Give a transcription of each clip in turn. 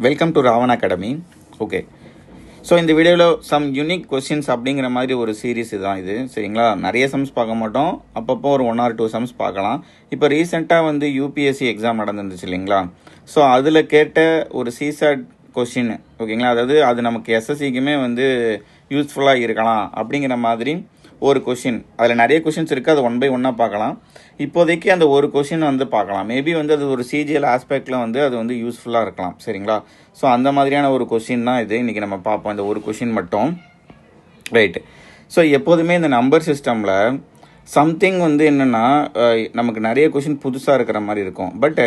Welcome to Ravan academy. Okay, so இந்த வீடியோவில் some unique questions அப்படிங்கிற மாதிரி ஒரு சீரீஸ் தான் இது. சரிங்களா, நிறைய சம்ஸ் பார்க்க மாட்டோம், அப்பப்போ ஒரு 1 or 2 சம்ஸ் பார்க்கலாம். இப்போ ரீசெண்டாக வந்து யூபிஎஸ்சி எக்ஸாம் நடந்துருந்துச்சு இல்லைங்களா, ஸோ அதில் கேட்ட ஒரு சிசாட் கொஸ்டின். ஓகேங்களா, அதாவது அது நமக்கு எஸ்எஸ்சிக்குமே வந்து யூஸ்ஃபுல்லாக இருக்கலாம் அப்படிங்கிற மாதிரி ஒரு கொஷின். அதில் நிறைய கொஷின்ஸ் இருக்குது, அது 1 by 1 பார்க்கலாம். இப்போதைக்கு அந்த ஒரு கொஷின் வந்து பார்க்கலாம். மேபி வந்து அது ஒரு சிஜிஎல் ஆஸ்பெக்டில் வந்து அது வந்து யூஸ்ஃபுல்லாக இருக்கலாம். சரிங்களா, ஸோ அந்த மாதிரியான ஒரு கொஷின் தான் இது. இன்றைக்கி நம்ம பார்ப்போம் இந்த ஒரு கொஷின் மட்டும். ரைட்டு. ஸோ எப்போதுமே இந்த நம்பர் சிஸ்டமில் சம்திங் வந்து என்னென்னா, நமக்கு நிறைய கொஷின் புதுசாக இருக்கிற மாதிரி இருக்கும். பட்டு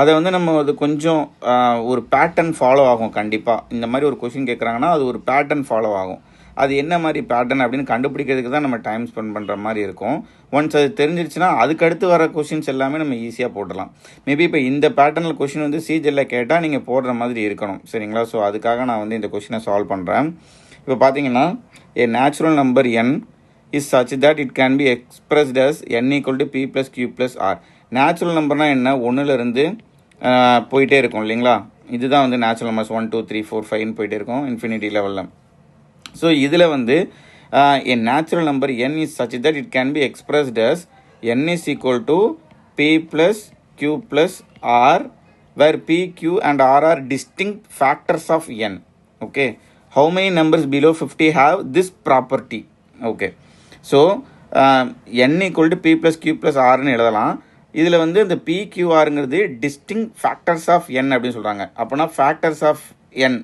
அதை வந்து நம்ம அது கொஞ்சம் ஒரு பேட்டர்ன் ஃபாலோ ஆகும். கண்டிப்பாக இந்த மாதிரி ஒரு கொஷின் கேட்குறாங்கன்னா அது ஒரு பேட்டர்ன் ஃபாலோ ஆகும். அது என்ன மாதிரி பேட்டர்ன் அப்படின்னு கண்டுபிடிக்கிறதுக்கு தான் நம்ம டைம் ஸ்பெண்ட் பண்ணுற மாதிரி இருக்கும். ஒன்ஸ் அது தெரிஞ்சிருச்சுன்னா அதுக்கடுத்து வர கொஷின்ஸ் எல்லாமே நம்ம ஈஸியாக போடலாம். மேபி இப்போ இந்த பேட்டர்னில் கொஷின் வந்து சிஜிஎல்லில் கேட்டால் நீங்கள் போடுற மாதிரி இருக்கணும். சரிங்களா, ஸோ அதுக்காக நான் வந்து இந்த கொஷினை சால்வ் பண்ணுறேன். இப்போ பார்த்தீங்கன்னா, a natural number n is such that it can be expressed as n equal to p plus q plus r. Natural நம்பர்னால் என்ன, 1லேருந்து போயிட்டே இருக்கும் இல்லைங்களா. இதுதான் வந்து நேச்சுரல் நம்பர்ஸ் 1 2 3 4 5 போயிட்டே இருக்கும் இன்ஃபினிட்டி லெவலில். ஸோ இதில் வந்து a natural number n is such that it can be expressed as n is equal to p plus q plus r, where p, q and r are distinct factors of n. Okay, how many numbers below 50 have this property? Okay, so n equal to p plus q plus r ன்னு எழுதலாம். இதில் வந்து இந்த p, q, rங்கிறது distinct factors of n அப்படின்னு சொல்கிறாங்க. அப்போனா factors of n,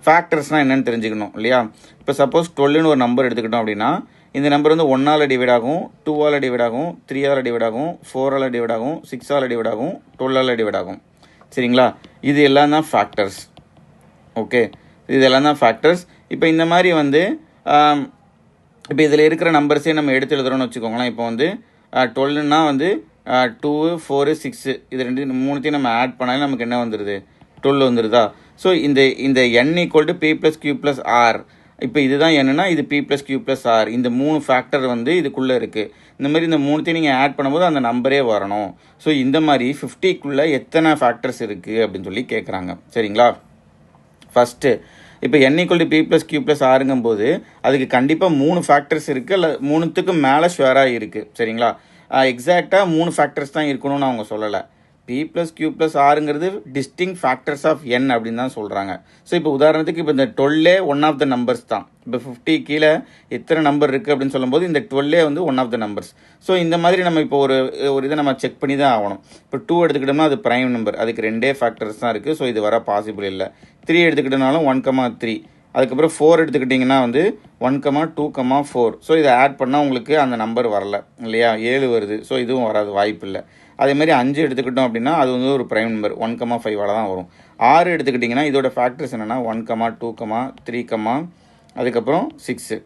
ஃபேக்டர்ஸ்னால் என்னென்னு தெரிஞ்சுக்கணும் இல்லையா. இப்போ சப்போஸ் 12ன்னு ஒரு நம்பர் எடுத்துக்கிட்டோம் அப்படின்னா, இந்த நம்பர் வந்து 1ஆல் டிவைட் ஆகும், 2ஆல் டிவைட் ஆகும், 3ஆல் டிவைட் ஆகும், 4ஆல் டிவைட் ஆகும், 6ஆல் டிவைட் ஆகும், 12ஆல் டிவைட் ஆகும். சரிங்களா, இது எல்லாம் தான் ஃபேக்டர்ஸ். ஓகே, இது எல்லாம் தான் ஃபேக்டர்ஸ். இப்போ இந்த மாதிரி வந்து இப்போ இதில் இருக்கிற நம்பர்ஸே நம்ம எடுத்து எழுதுறோம்னு வச்சுக்கோங்களேன். இப்போ வந்து 12ன்னா வந்து 2 4 6 இது 3த்தையும் நம்ம ஆட் பண்ணாலும் நமக்கு என்ன வந்துடுது, 12 வந்துடுதா. ஸோ இந்த n equal to B plus Q plus R, இப்போ இதுதான் என்னன்னா இது P plus Q plus R. இந்த 3 ஃபேக்டர் வந்து இதுக்குள்ளே இருக்குது. இந்த மாதிரி இந்த 3த்தையும் நீங்கள் ஆட் பண்ணும்போது அந்த நம்பரே வரணும். ஸோ இந்த மாதிரி 50க்குள்ளே எத்தனை ஃபேக்டர்ஸ் இருக்குது அப்படின்னு சொல்லி கேட்குறாங்க. சரிங்களா, ஃபஸ்ட்டு இப்போ n equal to B plus Q plus ஆருங்கும்போது அதுக்கு கண்டிப்பாக 3 ஃபேக்டர்ஸ் இருக்குது, இல்லை 3த்துக்கு மேலே ஷுவராக இருக்குது. சரிங்களா, எக்ஸாக்டாக 3 ஃபேக்டர்ஸ் தான் இருக்கணும்னு அவங்க சொல்லலை. p ப்ளஸ் q ப்ளஸ் ஆருங்கிறது டிஸ்டிங் ஃபேக்டர்ஸ் ஆஃப் n அப்படின்னு தான் சொல்கிறாங்க. ஸோ இப்போ உதாரணத்துக்கு இப்போ இந்த 12 ஒன் ஆஃப் த நம்பர்ஸ் தான். இப்போ 50 கீழே எத்தனை நம்பர் இருக்குது அப்படின்னு சொல்லும்போது இந்த 12 வந்து one of the numbers. So இந்த மாதிரி நம்ம இப்போ ஒரு இதை நம்ம செக் பண்ணி தான் ஆகணும். இப்போ 2 எடுத்துக்கிட்டோம்னா அது ப்ரைம் நம்பர், அதுக்கு 2 ஃபேக்டர்ஸ் தான் இருக்குது. ஸோ இது வர பாசிபிள் இல்லை. 3 எடுத்துக்கிட்டனாலும் 1,3, அதுக்கப்புறம் 4 எடுத்துக்கிட்டிங்கன்னா வந்து 1, 2, 4. ஸோ இதை ஆட் பண்ணால் உங்களுக்கு அந்த நம்பர் வரல இல்லையா, 7 வருது. ஸோ இதுவும் வராது, வாய்ப்பு இல்லை. அதேமாதிரி 5 எடுத்துக்கிட்டோம் அப்படின்னா அது வந்து ஒரு ப்ரைம் நம்பர் 1,5 தான் வரும். 6 எடுத்துக்கிட்டிங்கன்னா இதோட ஃபேக்டர்ஸ் என்னென்னா 1, 2, 3, அதுக்கப்புறம் 6.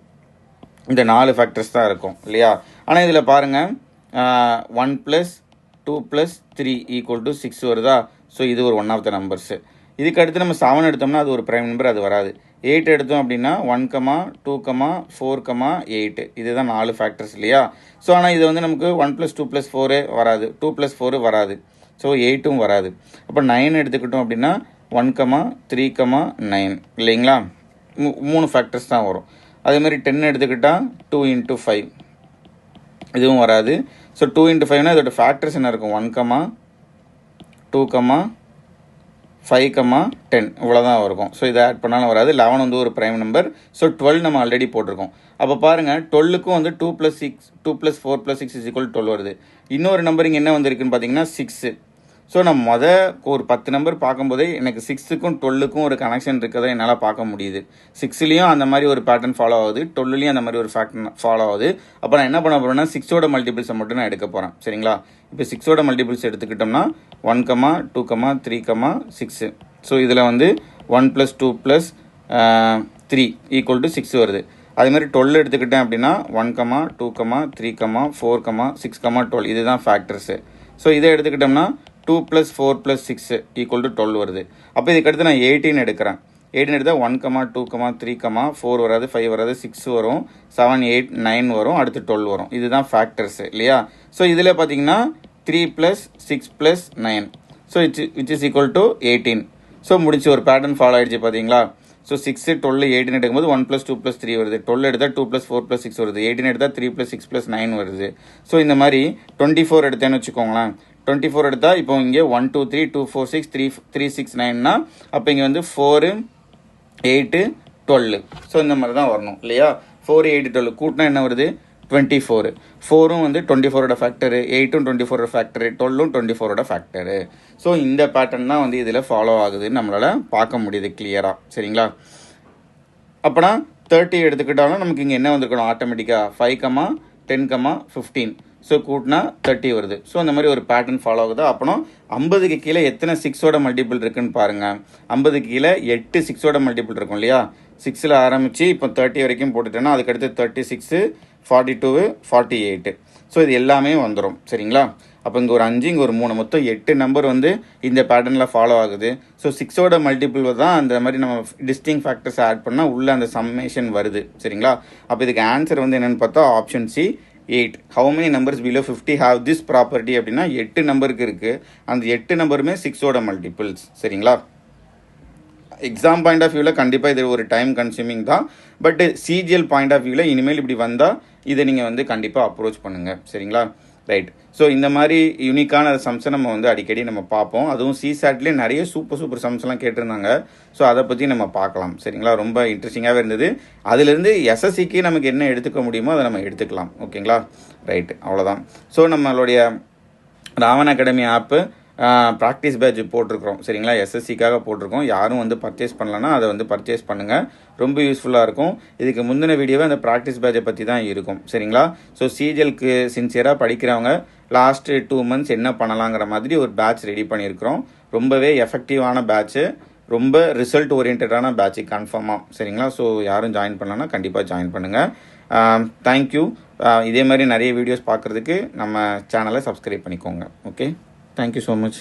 இந்த 4 ஃபேக்டர்ஸ் தான் இருக்கும் இல்லையா. ஆனால் இதில் பாருங்கள் 1 + 2 + 3 = 6 வருதா. ஸோ இது ஒரு ஒன் ஆஃப் த நம்பர்ஸு. இதுக்கு அடுத்து நம்ம 7 எடுத்தோம்னா அது ஒரு ப்ரைம் நம்பர், அது வராது. 8 எடுத்தோம் அப்படின்னா 1, 2, 4, 8. இதுதான் 4 ஃபேக்டர்ஸ் இல்லையா. ஸோ ஆனால் இது வந்து நமக்கு 1 + 2 + 4 வராது, 2 + 4 வராது. ஸோ 8ம் வராது. அப்போ 9 எடுத்துக்கிட்டோம் அப்படின்னா 1, 3, 9 இல்லைங்களா, 3 ஃபேக்டர்ஸ் தான் வரும். அதேமாதிரி 10 எடுத்துக்கிட்டால் 2 × 5, இதுவும் வராது. ஸோ 2 × 5னா இதோட ஃபேக்டர்ஸ் என்ன இருக்கும், 1, 2, 5, 10 இவ்வளோதான் இருக்கும். ஸோ இதை ஆட் பண்ணாலும் வராது. 11 வந்து ஒரு ப்ரைம் நம்பர். ஸோ 12 நம்ம ஆல்ரெடி போட்டிருக்கோம். அப்போ பாருங்கள் 12க்கும் வந்து 2 + 6, 2 + 4 + 6 = 12 வருது. இன்னொரு நம்பர் இங்கே என்ன வந்திருக்குன்னு பார்த்தீங்கன்னா 6. ஸோ நான் ஒரு 10 நம்பர் பார்க்கும்போதே எனக்கு 6க்கும் 12க்கும் ஒரு கனெக்ஷன் இருக்கிறத என்னால் பார்க்க முடியுது. 6லேயும் அந்த மாதிரி ஒரு பேட்டர்ன் ஃபாலோ ஆகுது, 12லேயும் அந்த மாதிரி ஒரு பேட்டர்ன் ஃபாலோ ஆகுது. அப்போ நான் என்ன பண்ண போகிறேன்னா 6ஓட மல்டிபிள்ஸை மட்டும் நான் எடுக்க போகிறேன். சரிங்களா, இப்போ 6ஓட மல்டிபிள்ஸ் எடுத்துக்கிட்டோம்னா 1, 2, 3, 6. ஸோ இதில் வந்து 1 + 2 + 3 = 6 வருது. அதேமாதிரி 12 எடுத்துக்கிட்டேன் அப்படின்னா 1, 2, 3, 4, 6, 12 இதுதான் ஃபேக்டர்ஸு. ஸோ இதை எடுத்துக்கிட்டோம்னா 2 + 4 + 6 = 12 வருது. அப்போ இதுக்கடுத்து நான் 18 எடுக்கிறேன். 18 எடுத்தால் 1, 2, 3, 4 வராது, 5 வராது, 6 வரும், 7, 8, 9 வரும், அடுத்து 12 வரும். இதுதான் ஃபேக்டர்ஸு இல்லையா. ஸோ இதில் பார்த்தீங்கன்னா 3 + 6 + 9, so which is equal to 18. So முடிச்சு ஒரு பேட்டர்ன் ஃபாலோ ஆகிடுச்சு பார்த்தீங்களா. ஸோ 6 12 18 எடுக்கும்போது 1 + 2 + 3 வருது. 12 எடுத்தால் 2 + 4 + 6 வருது. 18 எடுத்தால் 3 + 6 + 9 வருது. ஸோ இந்த மாதிரி 24 எடுத்தேன்னு வச்சுக்கோங்களேன். 24 எடுத்தால் இப்போ இங்கே 1 2 3 2 4 6 3 6 9னா அப்போ இங்கே வந்து 4 8 12. ஸோ இந்த மாதிரி தான் வரணும் இல்லையா. 4 8 12 கூட்டினா என்ன வருது 24. 4ம் வந்து 24ஓட ஃபேக்டரு, 8ம் 24ஓட ஃபேக்டரு, 12ம் 24ஓட ஃபேக்டரு. ஸோ இந்த பேட்டர்ன் தான் வந்து இதில் ஃபாலோ ஆகுதுன்னு நம்மளால் பார்க்க முடியுது கிளியராக. சரிங்களா. அப்போனா 30 எடுத்துக்கிட்டாலும் நமக்கு இங்கே என்ன வந்துருக்கணும் ஆட்டோமேட்டிக்காக 5, 10, 15. ஸோ கூட்டினா 30 வருது. ஸோ அந்த மாதிரி ஒரு பேட்டர்ன் ஃபாலோ ஆகுது. அப்போனா 50க்கு கீழே எத்தனை 6ஓட மல்டிபிள் இருக்குன்னு பாருங்கள். 50க்கு கீழே 8 6ஓட மல்டிபிள் இருக்கும் இல்லையா. 6ல் ஆரம்பித்து இப்போ 30 வரைக்கும் போட்டுட்டேன்னா அதுக்கடுத்து 36 42 48. ஸோ இது எல்லாமே வந்துடும். சரிங்களா. அப்போ இங்கே ஒரு 5 இங்கே ஒரு 3 மொத்தம் 8 நம்பர் வந்து இந்த பேட்டர்னில் ஃபாலோ ஆகுது. ஸோ 6ஓட மல்டிபிள் தான் அந்த மாதிரி நம்ம டிஸ்டிங் ஃபேக்டர்ஸ் ஆட் பண்ணால் உள்ளே அந்த சம்மேஷன் வருது. சரிங்களா. அப்போ இதுக்கு ஆன்சர் வந்து என்னென்னு பார்த்தா option C 8. How many numbers below 50 have this property அப்படின்னா 8 நம்பருக்கு இருக்குது. அந்த 8 நம்பருமே 6ஓட மல்டிபிள்ஸ். சரிங்களா. எக்ஸாம் பாயிண்ட் ஆஃப் வியூவில் கண்டிப்பாக இது ஒரு டைம் கன்சியூமிங் தான். பட் சிஜிஎல் பாயிண்ட் ஆஃப் வியூவில் இனிமேல் இப்படி வந்தால் இதை நீங்கள் வந்து கண்டிப்பாக அப்ரோச் பண்ணுங்கள். சரிங்களா. ரைட். ஸோ இந்த மாதிரி யூனிக்கான சம்ஸை நம்ம வந்து அடிக்கடி நம்ம பார்ப்போம். அதுவும் சிசாட்லேயே நிறைய சூப்பர் சம்ஸ்லாம் கேட்டிருந்தாங்க. ஸோ அதை பற்றி நம்ம பார்க்கலாம். சரிங்களா. ரொம்ப இன்ட்ரெஸ்டிங்காகவே இருந்தது. அதுலேருந்து எஸ்எஸ்சிக்கு நமக்கு என்ன எடுத்துக்க முடியுமோ அதை நம்ம எடுத்துக்கலாம். ஓகேங்களா. ரைட்டு. அவ்வளோதான். ஸோ நம்மளுடைய ராவன் அகாடமி ஆப்பு ப்ராக்டிஸ் பேட்ச் போட்டிருக்கிறோம். சரிங்களா. எஸ்எஸ்சிக்காக போட்டிருக்கோம். யாரும் வந்து பர்ச்சேஸ் பண்ணலன்னா அதை வந்து பர்ச்சேஸ் பண்ணுங்கள். ரொம்ப யூஸ்ஃபுல்லாக இருக்கும். இதுக்கு முந்தின வீடியோவே அந்த ப்ராக்டிஸ் பேட்சை பற்றி தான் இருக்கும். சரிங்களா. ஸோ சிஜிஎல்க்கு சின்சியராக படிக்கிறவங்க லாஸ்ட்டு 2 months என்ன பண்ணலாங்கிற மாதிரி ஒரு பேட்ச் ரெடி பண்ணியிருக்கிறோம். ரொம்பவே எஃபெக்டிவான பேட்ச்சு, ரொம்ப ரிசல்ட் ஓரியன்டான பேட்ச்சு கன்ஃபார்மாக. சரிங்களா. ஸோ யாரும் ஜாயின் பண்ணலன்னா கண்டிப்பாக ஜாயின் பண்ணுங்கள். தேங்க்யூ. இதே மாதிரி நிறைய வீடியோஸ் பார்க்குறதுக்கு நம்ம சேனலை சப்ஸ்கிரைப் பண்ணிக்கோங்க. Okay. Thank you so much.